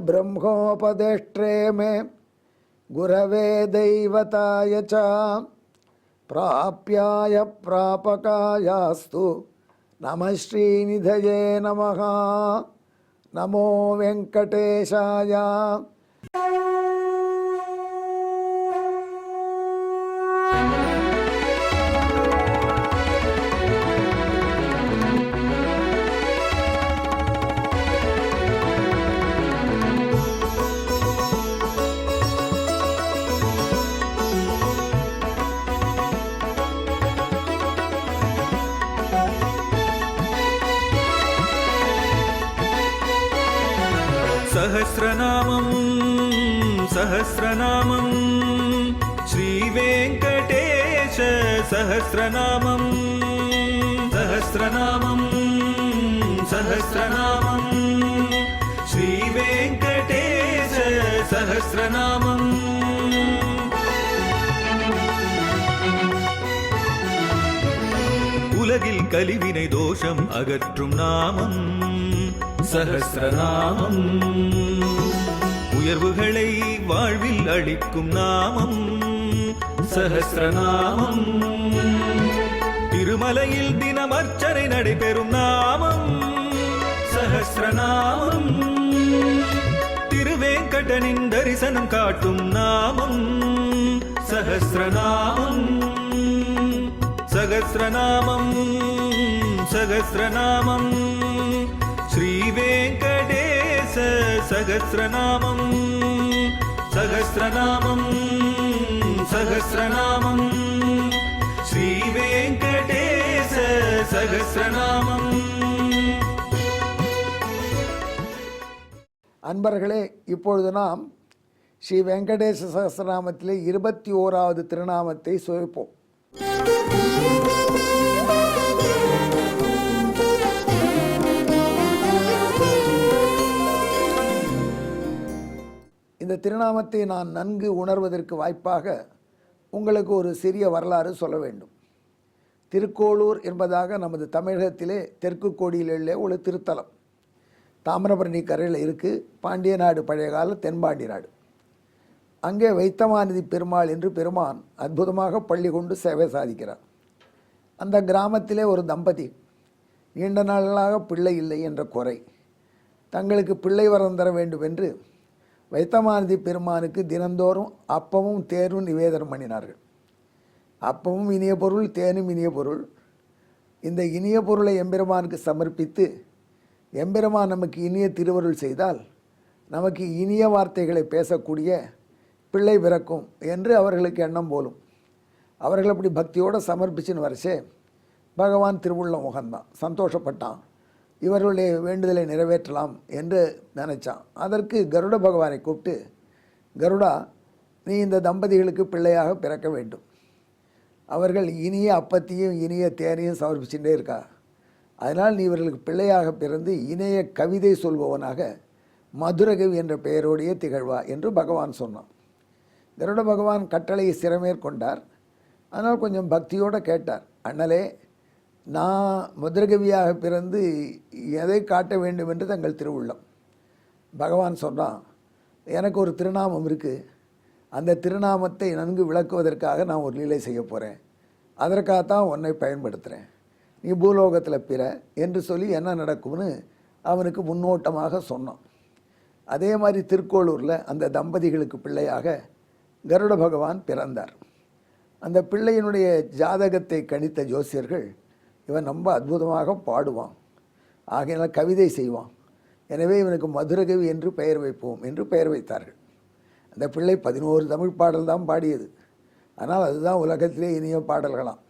ब्रह्मोपदेष्ट्रे मे गुरवे दैवताय च प्राप्याय प्रापकायास्तु नमः श्रीनिधये नमः। नमो वेंकटेशाय। सहस्रनामं श्रीवेङ्कटेश सहस्रनामं श्रीवेङ्कटेश सहस्रनामम्। உலகில் கலிவினை தோஷம் அகற்றும் நாமம் சஹஸ்ரநாமம். உயர்வுகளை வாழ்வில் அளிக்கும் நாமம் சஹஸ்ரநாமம். திருமலையில் தினம் அர்ச்சனை நடைபெறும் நாமம் சஹஸ்ரநாமம். திருவேங்கடனின் தரிசனம் காட்டும் நாமம் சஹஸ்ரநாமம். சகஸ்ரநாமம் சகஸ்ரநாமம் श्रीवेङ्कटेश सहस्रनामं सहस्रनामं सहस्रनामं श्रीवेङ्कटेश सहस्रनामं। அன்பர்களே, இப்பொழுது நாம் ஸ்ரீ வெங்கடேச சகஸ்ரநாமத்திலே 21வது திருநாமத்தை சுவைப்போம். இந்த திருநாமத்தை நான் நன்கு உணர்வதற்கு வாய்ப்பாக உங்களுக்கு ஒரு சிறிய வரலாறு சொல்ல வேண்டும். திருக்கோளூர் என்பதாக நமது தமிழகத்திலே தெற்கு கோடியில் உள்ள ஒரு திருத்தலம். தாமிரபரணி கரையில் இருக்குது. பாண்டிய நாடு, பழைய கால தென்பாண்டி நாடு. அங்கே வைத்தமாநிதி பெருமாள் என்று பெருமான் அற்புதமாக பள்ளி கொண்டு சேவை சாதிக்கிறார். அந்த கிராமத்திலே ஒரு தம்பதி நீண்ட நாளாக பிள்ளை இல்லை என்ற குறை. தங்களுக்கு பிள்ளை வரம் தர வேண்டும் என்று வைத்தமாநிதி பெருமானுக்கு தினந்தோறும் அப்பமும் தேனும் நிவேதனம் பண்ணினார்கள். அப்பமும் இனிய பொருள், தேனும் இனிய பொருள். இந்த இனிய பொருளை எம்பெருமானுக்கு சமர்ப்பித்து எம்பெருமான் நமக்கு இனிய திருவருள் செய்தால் நமக்கு இனிய வார்த்தைகளை பேசக்கூடிய பிள்ளை பிறக்கும் என்று அவர்களுக்கு எண்ணம் போலும். அவர்கள் அப்படி பக்தியோடு சமர்ப்பிச்சுன்னு வரச்சே பகவான் திருவுள்ள முகந்தான் சந்தோஷப்பட்டான். இவர்களுடைய வேண்டுதலை நிறைவேற்றலாம் என்று நினைச்சான். அதற்கு கருட பகவானை கூப்பிட்டு, கருடா, நீ இந்த தம்பதிகளுக்கு பிள்ளையாக பிறக்க வேண்டும். அவர்கள் இனிய அப்பத்தையும் இனிய தேனையும் சமர்ப்பிச்சுட்டே இருக்கா. அதனால் நீ இவர்களுக்கு பிள்ளையாக பிறந்து இணைய கவிதை சொல்பவனாக மதுரகவி என்ற பெயரோடையே திகழ்வா என்று பகவான் சொன்னான். கருட பகவான் கட்டளையை சிறமேற்கொண்டார். அதனால் கொஞ்சம் பக்தியோடு கேட்டார், அண்ணலே, நான் மதுரகவியாக பிறந்து எதை காட்ட வேண்டும் என்று தங்கள் திருவுள்ளம். பகவான் சொன்னான், எனக்கு ஒரு திருநாமம் இருக்குது. அந்த திருநாமத்தை நன்கு விளக்குவதற்காக நான் ஒரு லீலை செய்ய போகிறேன். அதற்காகத்தான் உன்னை பயன்படுத்துகிறேன். நீ பூலோகத்தில் பிற என்று சொல்லி என்ன நடக்கும்னு அவனுக்கு முன்னோட்டமாக சொன்னான். அதே மாதிரி திருக்கோளூரில் அந்த தம்பதிகளுக்கு பிள்ளையாக கருட பகவான் பிறந்தார். அந்த பிள்ளையினுடைய ஜாதகத்தை கணித்த ஜோசியர்கள், இவன் ரொம்ப அற்புதமாக பாடுவான், ஆகையினால் கவிதை செய்வான், எனவே இவனுக்கு மதுரகவி என்று பெயர் வைப்போம் என்று பெயர் வைத்தார்கள். அந்த பிள்ளை 11 தமிழ் பாடல் தான் பாடியது. ஆனால் அதுதான் உலகத்திலே இனிய பாடல்களாம்.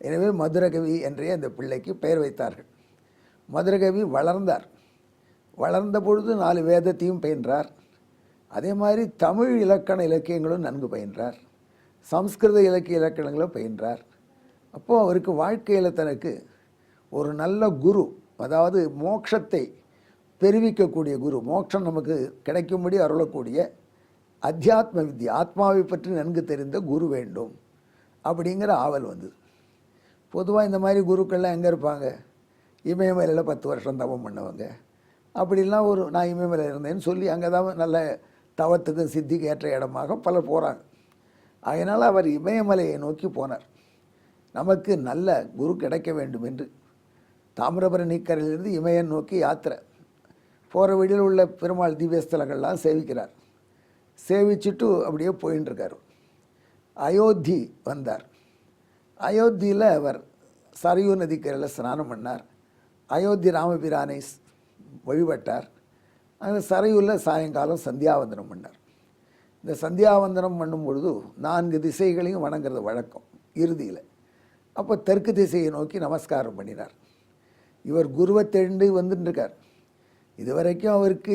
எனவே மதுரகவி என்றே அந்த பிள்ளைக்கு பெயர் வைத்தார்கள். மதுரகவி வளர்ந்தார். வளர்ந்த பொழுது 4 வேதத்தையும் பயின்றார். அதே மாதிரி தமிழ் இலக்கண இலக்கியங்களும் நன்கு பயின்றார். சம்ஸ்கிருத இலக்கிய இலக்கணங்களும் பயின்றார். அப்போது அவருக்கு வாழ்க்கையில் தனக்கு ஒரு நல்ல குரு, அதாவது மோட்சத்தை பெருவிக்கக்கூடிய குரு, மோட்சம் நமக்கு கிடைக்கும்படி அருளக்கூடிய அத்தியாத்ம வித்யா, ஆத்மாவை பற்றி நன்கு தெரிந்த குரு வேண்டும் அப்படிங்கிற ஆவல் வந்தது. பொதுவாக இந்த மாதிரி குருக்கள்லாம் எங்கே இருப்பாங்க? இமயமலையில் 10 வருஷம் தவம் பண்ணவங்க, அப்படிலாம் நான் இமயமலை இருந்தேன்னு சொல்லி அங்கே தான் நல்ல தவத்துக்கும் சித்திக்கு ஏற்ற இடமாக பலர் போகிறாங்க. அதனால் அவர் இமயமலையை நோக்கி போனார். நமக்கு நல்ல குரு கிடைக்க வேண்டும் என்று தாமிரபரணி கரையிலிருந்து இமயம் நோக்கி யாத்திரை போகிற வழியில் உள்ள பெருமாள் திவ்யஸ்தலங்கள்லாம் சேவிக்கிறார். சேவிச்சுட்டு அப்படியே போயின்னு இருக்கார். அயோத்தி வந்தார். அயோத்தியில் அவர் சரையூ நதிக்கரையில் ஸ்நானம் பண்ணார். அயோத்தி ராமபிரானை வழிபட்டார். அந்த சரையூரில் சாயங்காலம் சந்தியாவந்தனம் பண்ணார். இந்த சந்தியாவந்தனம் பண்ணும் பொழுது 4 திசைகளையும் வணங்குறது வழக்கம் இறுதியில். அப்போ தெற்கு திசையை நோக்கி நமஸ்காரம் பண்ணினார். இவர் குருவை தேடி வந்துட்டுருக்கார். இது வரைக்கும் அவருக்கு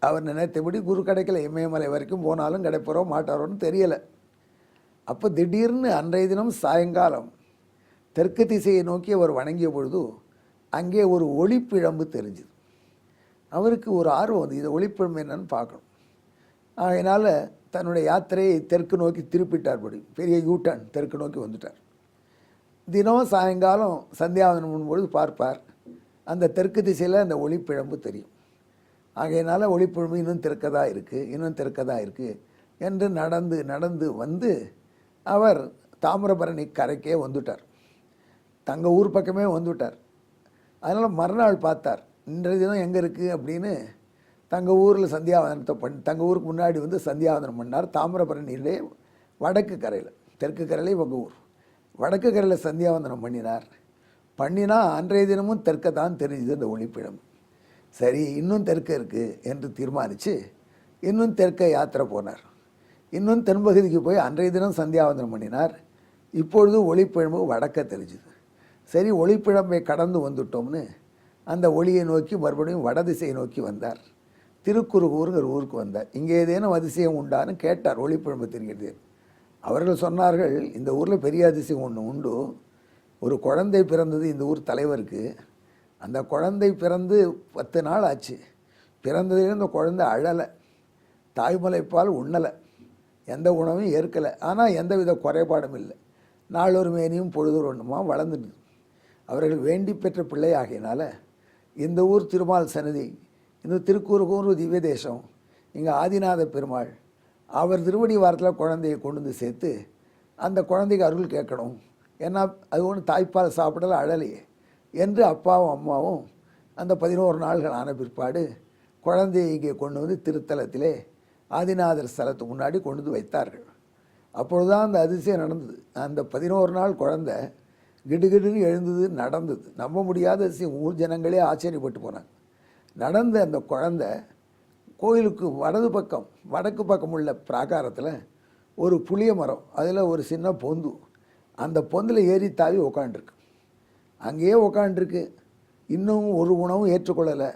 அவர் நினைத்தபடி குரு கிடைக்கல. இமயமலை வரைக்கும் போனாலும் கிடைப்பறோ மாட்டாரோன்னு தெரியலை. அப்போ திடீர்னு அன்றைய தினம் சாயங்காலம் தெற்கு திசையை நோக்கி அவர் வணங்கிய பொழுது அங்கே ஒரு ஒளிப்பிழம்பு தெரிஞ்சுது. அவருக்கு ஒரு ஆர்வம் வந்து இதை ஒளிப்பிழம்பு என்னன்னு பார்க்கணும். அதனால் தன்னுடைய யாத்திரையை தெற்கு நோக்கி திருப்பிட்டார். பெரிய யூட்டர்ன் தெற்கு நோக்கி வந்துட்டார். தினம் சாயங்காலம் சந்தியாவந்தனம் பண்ணும்பொழுது பார்ப்பார், அந்த தெற்கு திசையில் அந்த ஒளிப்பிழம்பு தெரியும். ஆகையினால ஒளிப்பிழம்பு இன்னும் தெற்கதாக இருக்குது என்று நடந்து நடந்து வந்து அவர் தாமிரபரணி கரைக்கே வந்துட்டார். தங்கள் ஊர் பக்கமே வந்துவிட்டார். அதனால் மறுநாள் பார்த்தார், இன்றைய தினம் எங்கே இருக்குது அப்படின்னு தங்கள் ஊரில் சந்தியாவந்தனத்தை தங்கள் ஊருக்கு முன்னாடி வந்து சந்தியாவந்தனம் பண்ணார். தாமிரபரணியிலே வடக்கு கரையில், தெற்கு கரையிலே இவங்க ஊர் வடக்கு கரையில் சந்தியாவந்தனம் பண்ணினா அன்றைய தினமும் தெற்க தான் தெரிஞ்சுது அந்த ஒளிப்பிழம்பு. சரி, இன்னும் தெற்க இருக்குது என்று தீர்மானித்து இன்னும் தெற்க யாத்திரை போனார். இன்னும் தென்பகுதிக்கு போய் அன்றைய தினம் சந்தியாவந்தனம் பண்ணினார். இப்பொழுது ஒளிப்பிழம்பு வடக்க தெரிஞ்சுது. சரி, ஒளிப்பிழம்பை கடந்து வந்துட்டோம்னு அந்த ஒளியை நோக்கி மறுபடியும் வடதிசையை நோக்கி வந்தார். திருக்குறுகூருங்கிற ஊருக்கு வந்தார். இங்கே ஏதேனும் அதிசயம் உண்டான்னு கேட்டார், ஒளிப்பிழம்பு தெரிகிறது. அவர்கள் சொன்னார்கள், இந்த ஊரில் பெரிய அதிசயம் ஒன்று உண்டு. ஒரு குழந்தை பிறந்தது இந்த ஊர் தலைவருக்கு. அந்த குழந்தை பிறந்து 10 நாள் ஆச்சு. பிறந்ததுலேருந்து அந்த குழந்தை அழலை, தாய்மலைப்பால் உண்ணலை, எந்த உணவும் ஏற்கலை. ஆனால் எந்தவித குறைபாடும் இல்லை. நாளொரு மேனியும் பொழுதொரு ஒன்றுமா வளர்ந்துட்டு அவர்கள் வேண்டி பெற்ற பிள்ளை ஆகையினால இந்த ஊர் திருமால் சன்னதி, இந்த திருக்கூறுகூர் திவ்ய தேசம், இங்கே ஆதிநாத பெருமாள் அவர் திருவடி வாரத்தில் குழந்தையை கொண்டு வந்து சேர்த்து அந்த குழந்தைக்கு அருள் கேட்கணும். ஏன்னா அது ஒன்று தாய்ப்பால் சாப்பிடல, அழலையே என்று அப்பாவும் அம்மாவும் அந்த 11 நாள்கள் ஆன பிற்பாடு குழந்தையை இங்கே கொண்டு வந்து திருத்தலத்திலே ஆதிநாதர் ஸ்தலத்துக்கு முன்னாடி கொண்டு வந்து வைத்தார்கள். அப்பொழுதுதான் அந்த அதிசயம் நடந்தது. அந்த 11 நாள் குழந்தை கிடுகிடுன்னு எழுந்தது, நடந்தது. நம்ப முடியாத அதிசயம். ஊர் ஜனங்களே ஆச்சரியப்பட்டு போனாங்க. நடந்த அந்த குழந்தை கோயிலுக்கு வடக்கு பக்கம் உள்ள பிராகாரத்தில் ஒரு புளிய மரம், அதில் ஒரு சின்ன பொந்து, அந்த பொந்தில் ஏறி தாவி உக்காண்டிருக்கு. அங்கேயே உக்காண்டிருக்கு. இன்னும் ஒரு உணவும் ஏற்றுக்கொள்ளலை.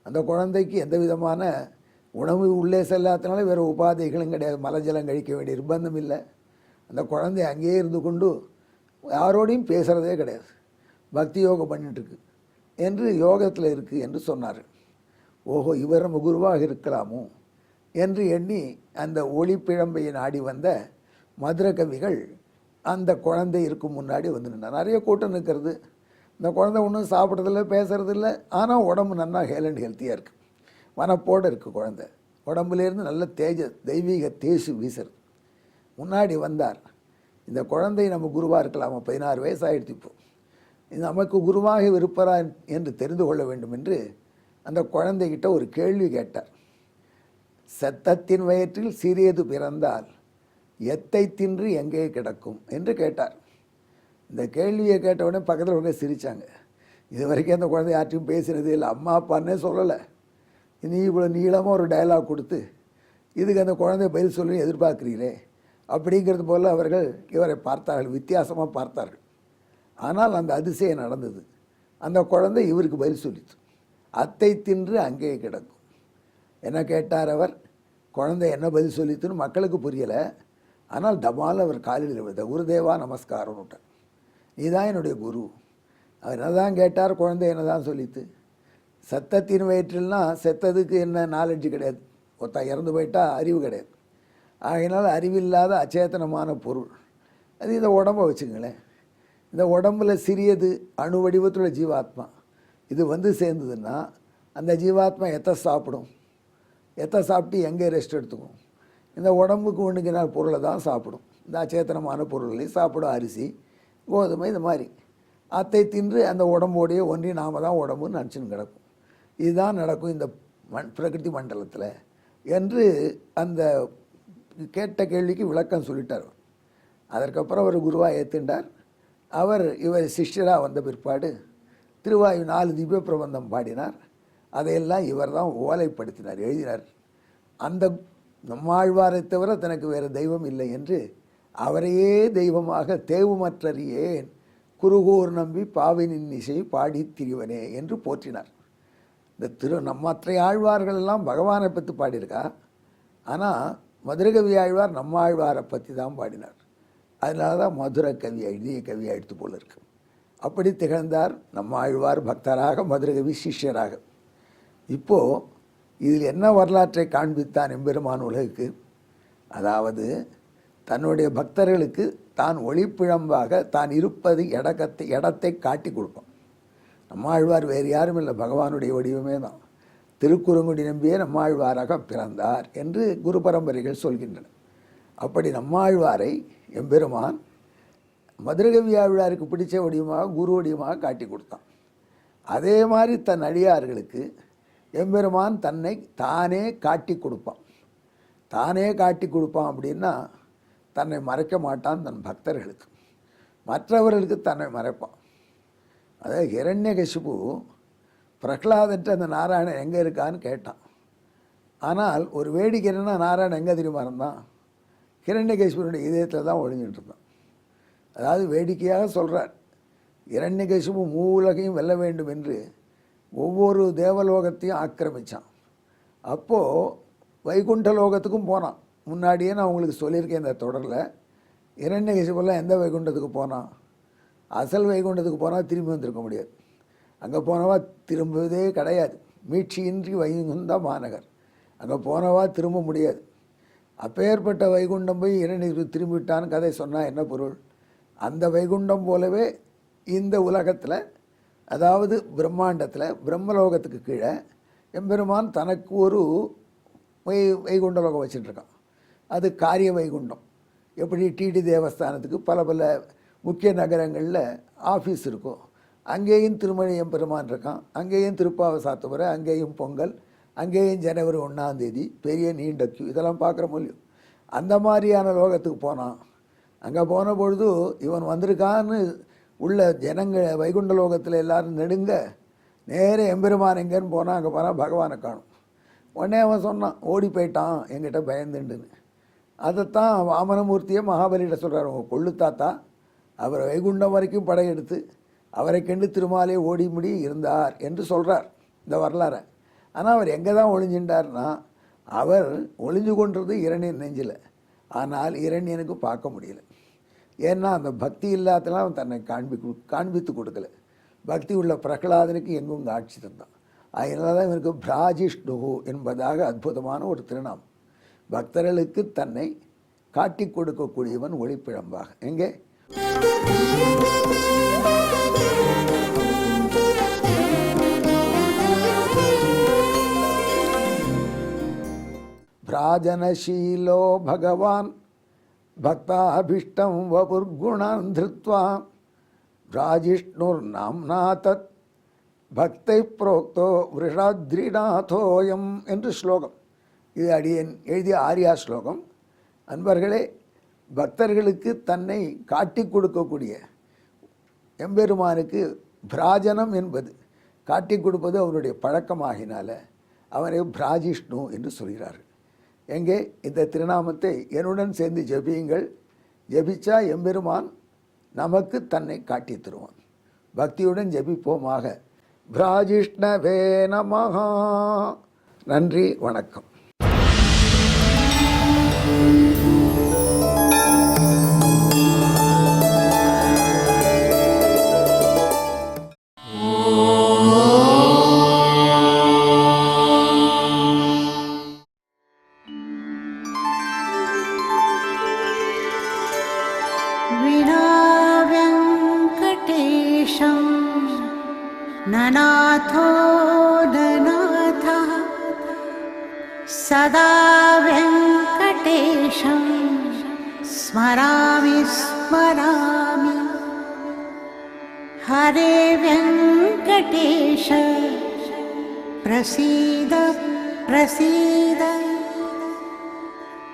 அந்த குழந்தைக்கு எந்த விதமான உணவு உள்ளே செல்லாதனால வேறு உபாதைகளும் கிடையாது. மலஜலம் கழிக்க வேண்டிய நிர்பந்தம் இல்லை. அந்த குழந்தை அங்கேயே இருந்து கொண்டு யாரோடையும் பேசுகிறதே கிடையாது. பக்தி யோகம் பண்ணிட்டுருக்கு என்று யோகத்தில் இருக்குது என்று சொன்னார்கள். ஓஹோ, இவர் நம்ம குருவாக இருக்கலாமோ என்று எண்ணி அந்த ஒளிப்பிழம்பையை நாடி வந்த மதுர கவிகள் அந்த குழந்தை இருக்கும் முன்னாடி வந்து நின்றார். நிறைய கூட்டம் நிற்கிறது. இந்த குழந்தை ஒன்றும் சாப்பிட்றதில்ல, பேசுகிறதில்ல. ஆனால் உடம்பு நல்லா ஹெல்த்தியாக இருக்குது. வனப்போடு இருக்குது குழந்தை. உடம்புலேருந்து நல்ல தெய்வீக தேசு வீசுறது. முன்னாடி வந்தார். இந்த குழந்தை நம்ம குருவாக இருக்கலாமா? 16 வயசு ஆகிடுச்சு. இப்போ நமக்கு குருவாக இருப்பரா என்று தெரிந்து கொள்ள வேண்டும் என்று அந்த குழந்தைகிட்ட ஒரு கேள்வி கேட்டார். செத்தத்தின் வயிற்றில் சிறியது பிறந்தால் எத்தை தின்று எங்கே கிடக்கும் என்று கேட்டார். இந்த கேள்வியை கேட்ட உடனே பக்கத்தில் உடனே சிரித்தாங்க. இது வரைக்கும் அந்த குழந்தை யார்ட்டையும் பேசினதே இல்லை, அம்மா அப்பான்னே சொல்லலை. நீ இவ்வளோ நீளமாக ஒரு டயலாக் கொடுத்து இதுக்கு அந்த குழந்தை பதில் சொல்லி எதிர்பார்க்குறீங்களே அப்படிங்கிறது போல் அவர்கள் இவரை பார்த்தார்கள், வித்தியாசமாக பார்த்தார்கள். ஆனால் அந்த அதிசயம் நடந்தது. அந்த குழந்தை இவருக்கு பதில் சொல்லிச்சு, அத்தை தின்று அங்கே கிடக்கும். என்ன கேட்டார் அவர்? குழந்தை என்ன பதில் சொல்லித்துன்னு மக்களுக்கு புரியலை. ஆனால் டமால் அவர் காலில் விழுந்த, குருதேவா நமஸ்காரம் விட்டார். நீ தான் என்னுடைய குரு. அவர் என்ன தான் கேட்டார், குழந்தை என்ன தான் சொல்லித்து? சத்தத்தின் வயிற்றில்னா செத்ததுக்கு என்ன நாலெட்ஜு கிடையாது. ஒருத்தன் இறந்து போயிட்டா அறிவு கிடையாது. ஆகையினால் அறிவில்லாத அச்சேதனமான பொருள் அது. இந்த உடம்பை வச்சுங்களேன். இந்த உடம்பில் சிறியது அணு வடிவத்துள்ள ஜீவாத்மா இது வந்து சேர்ந்ததுன்னா அந்த ஜீவாத்மா எத்தை சாப்பிடும், எத்தை சாப்பிட்டு எங்கே ரெஸ்ட் எடுத்துக்கும்? இந்த உடம்புக்கு ஒன்றுக்கு நாள் பொருளை தான் சாப்பிடும். இந்த அச்சேத்தனமான பொருள்களை சாப்பிடும். அரிசி, கோதுமை, இந்த மாதிரி அத்தை தின்று அந்த உடம்போடையே ஒன்றி நாம் தான் உடம்புன்னு நினச்சின்னு கிடக்கும். இதுதான் நடக்கும் இந்த பிரகிருதி மண்டலத்தில் என்று அந்த கேட்ட கேள்விக்கு விளக்கம் சொல்லிட்டார். அதற்கப்புறம் அவர் குருவாக ஏற்றுண்டார். இவர் சிஷ்யராக வந்த பிற்பாடு திருவாயு 4 திவ்ய பிரபந்தம் பாடினார். அதையெல்லாம் இவர் தான் ஓலைப்படுத்தினார், எழுதினார். அந்த நம்மாழ்வாரை தவிர தனக்கு வேறு தெய்வம் இல்லை என்று அவரையே தெய்வமாக தேவுமற்றறியேன் குருகூர் நம்பி பாவினின் இசை பாடி திரிவனே என்று போற்றினார். இந்த மற்ற ஆழ்வார்கள் எல்லாம் பகவானை பற்றி பாடியிருக்கா. ஆனால் மதுரகவி ஆழ்வார் நம்ம ஆழ்வாரை பற்றி தான் பாடினார். அதனால தான் மதுரை கவி எழுதிய கவி எடுத்து போல இருக்கு. அப்படி திகழ்ந்தார் நம்ம ஆழ்வார் பக்தராக, மதுரகவி சிஷ்யராக. இப்போது இதில் என்ன வரலாற்றை காண்பித்தான் எம்பெருமான் உலகுக்கு? அதாவது தன்னுடைய பக்தர்களுக்கு தான் ஒளிப்பிழம்பாக தான் இருப்பது இடத்தை காட்டி கொடுப்பான். நம்மாழ்வார் வேறு யாரும் இல்லை, பகவானுடைய வடிவமே தான். திருக்குறுங்குடி நம்பியே நம்மாழ்வாராக பிறந்தார் என்று குரு பரம்பரைகள் சொல்கின்றன. அப்படி நம்மாழ்வாரை எம்பெருமான் மதுரகவி ஆழ்வாருக்கு பிடிச்ச வடிவமாக குரு வடிவமாக காட்டி கொடுத்தான். அதே மாதிரி தன் அடியார்களுக்கு எம்பெருமான் தன்னை தானே காட்டி கொடுப்பான். தானே காட்டி கொடுப்பான் அப்படின்னா தன்னை மறைக்க மாட்டான் தன் பக்தர்களுக்கு, மற்றவர்களுக்கு தன்னை மறைப்பான். அதாவது ஹிரண்யகசிபு பிரகலாதன்ட்டு அந்த நாராயணன் எங்கே இருக்கான்னு கேட்டான். ஆனால் ஒரு வேடிக்கை என்னன்னா, நாராயணன் எங்கே தெரியுமா இருந்தான்? ஹிரண்யகசிபுனுடைய இதயத்தில் தான் ஒழிஞ்சிட்டு இருந்தான். அதாவது வேடிக்கையாக சொல்கிறார், ஹிரண்யகசிபு மூலகையும் வெல்ல வேண்டும் என்று ஒவ்வொரு தேவலோகத்தையும் ஆக்கிரமித்தான். அப்போது வைகுண்ட லோகத்துக்கும் போனான். முன்னாடியே நான் உங்களுக்கு சொல்லியிருக்கேன் இந்த தொடரில். ஹிரண்யகசிபுலாம் எந்த வைகுண்டத்துக்கு போனான்? அசல் வைகுண்டத்துக்கு போனால் திரும்பி வந்திருக்க முடியாது. அங்கே போனவா திரும்புவதே கிடையாது. மீட்சியின்றி வைகுந்த மாநகர். அங்கே போனவா திரும்ப முடியாது. அப்பேற்பட்ட வைகுண்டம் போய் ஹிரண்யகசிபு திரும்பிவிட்டான்னு கதை சொன்னால் என்ன பொருள்? அந்த வைகுண்டம் போலவே இந்த உலகத்தில், அதாவது பிரம்மாண்டத்தில் பிரம்மலோகத்துக்கு கீழே எம்பெருமான் தனக்கு ஒரு வைகுண்ட லோகம் வச்சுட்டுருக்கான். அது காரிய வைகுண்டம். எப்படி டிடி தேவஸ்தானத்துக்கு பல பல முக்கிய நகரங்களில் ஆஃபீஸ் இருக்கும், அங்கேயும் திருமணி எம்பெருமான் இருக்கான், அங்கேயும் திருப்பாவை சாத்துமுறை, அங்கேயும் பொங்கல், அங்கேயும் ஜனவரி 1ஆம் தேதி பெரிய நீண்ட கியூ, இதெல்லாம் பார்க்குற முடியும். அந்த மாதிரியான லோகத்துக்கு போனான். அங்கே போன பொழுது இவன் வந்திருக்கான்னு உள்ள ஜனங்கள் வைகுண்ட லோகத்தில் எல்லோரும் நெடுங்க நேர எம்பெருமான் எங்கேன்னு போனால் அங்கே போனால் பகவானை காணும். உடனே அவன் சொன்னான், ஓடி போயிட்டான் என்கிட்ட பயந்துண்டுன்னு. அதைத்தான் வாமனமூர்த்தியை மகாபலியிட்ட சொல்கிறார், உங்கள் கொள்ளு தாத்தா அவர் வைகுண்டம் வரைக்கும் படையெடுத்து அவரை கண்டு திருமாலே ஓடி முடி இருந்தார் என்று சொல்கிறார் இந்த வரலாறை. ஆனால் அவர் எங்கே தான் ஒளிஞ்சின்றார்னா, அவர் ஒளிஞ்சு கொன்றது இரணியன் நெஞ்சில். ஆனால் இரணியனுக்கு பார்க்க முடியல. ஏன்னா அந்த பக்தி இல்லாதலாம் அவன் தன்னை காண்பித்து கொடுக்கல. பக்தி உள்ள பிரகலாதனுக்கு எங்கும் காட்சி தந்தான். அதனால தான் இவனுக்கு பிராஜிஷ்ணு என்பதாக அற்புதமான ஒரு திருநாமம். பக்தர்களுக்கு தன்னை காட்டி கொடுக்கக்கூடியவன் ஒளிப்பிழம்பாக. எங்கே பிராஜனசீலோ பகவான் பக்தாபிஷ்டம் வபுர்குணான் திருத்வா பிராஜிஷ்ணுர் நாம்னா தத் பக்தை புரோக்தோ விருஷாத்ரிநாதோயம் என்று ஸ்லோகம். இது அடியேன் எழுதிய ஆரியா ஸ்லோகம். அன்பர்களே, பக்தர்களுக்கு தன்னை காட்டி கொடுக்கக்கூடிய எம்பெருமானுக்கு பிராஜனம் என்பது காட்டி கொடுப்பது அவருடைய பழக்கமாகினால அவரை பிராஜிஷ்ணு என்று சொல்கிறார்கள். எங்கே இந்த திருநாமத்தை என்னுடன் சேர்ந்து ஜபியுங்கள். ஜபிச்சா எம்பெருமான் நமக்கு தன்னை காட்டி தருவான். பக்தியுடன் ஜபிப்போமாக. பிராஜிஷ்ணவே நமஹ. நன்றி, வணக்கம். ननाथो नना सदा वेङ्कटेशं स्मरामि स्मरामि। हरे वेङ्कटेश प्रसीद प्रसीद।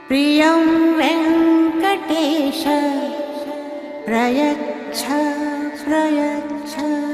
प्रियं वेङ्कटेश प्रयच्छ प्रयच्छ।